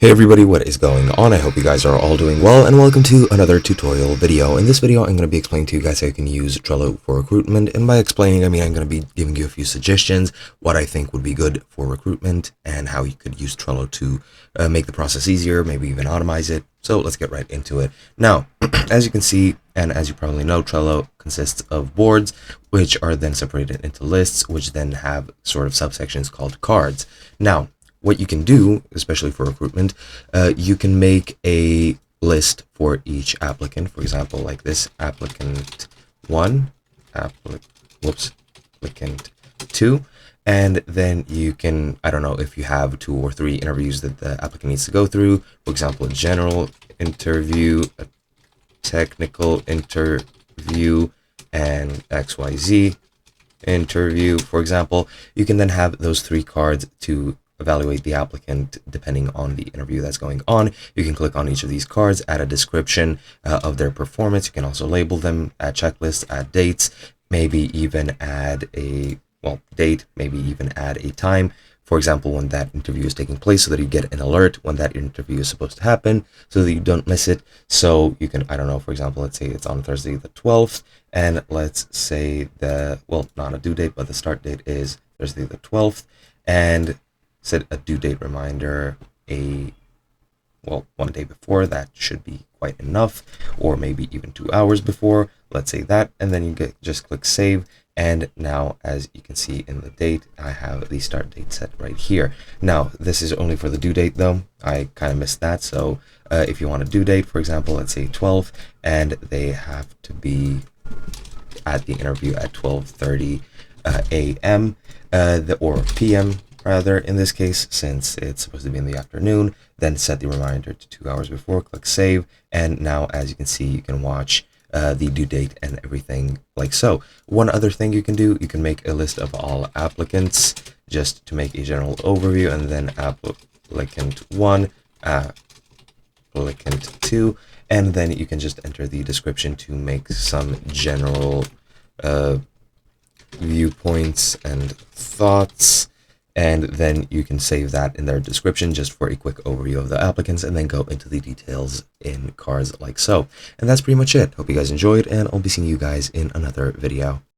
Hey everybody, what is going on? I hope you guys are all doing well, and welcome to another tutorial video. In this video, I'm going to be explaining to you guys how you can use Trello for recruitment, and by explaining, I mean I'm going to be giving you a few suggestions, what I think would be good for recruitment, and how you could use Trello to make the process easier, maybe even automate it. So let's get right into it. Now, as you can see, and as you probably know, Trello consists of boards, which are then separated into lists, which then have sort of subsections called cards. Now, what you can do, especially for recruitment, you can make a list for each applicant. For example, like this: applicant 1, applicant 2, and then you can, I don't know, if you have 2 or 3 interviews that the applicant needs to go through, for example, a general interview, a technical interview, and XYZ interview, for example, you can then have those 3 cards to evaluate the applicant depending on the interview that's going on. You can click on each of these cards, add a description of their performance. You can also label them, add checklists, add dates, maybe even add a date, maybe even add a time, for example, when that interview is taking place, so that you get an alert when that interview is supposed to happen, so that you don't miss it. So you can, I don't know, for example, let's say it's on Thursday the 12th, and let's say not a due date, but the start date is Thursday the 12th, and set a due date reminder one day before. That should be quite enough, or maybe even 2 hours before, let's say that, and then you just click save. And now, as you can see in the date, I have the start date set right here. Now, this is only for the due date though. I kind of missed that. So if you want a due date, for example, let's say 12, and they have to be at the interview at 12:30 a.m. Or p.m. rather, in this case, since it's supposed to be in the afternoon, then set the reminder to 2 hours before, click save, and now, as you can see, you can watch the due date and everything like so. One other thing you can do, you can make a list of all applicants just to make a general overview, and then applicant 1, applicant 2, and then you can just enter the description to make some general viewpoints and thoughts. And then you can save that in their description just for a quick overview of the applicants, and then go into the details in cards like so. And that's pretty much it. Hope you guys enjoyed, and I'll be seeing you guys in another video.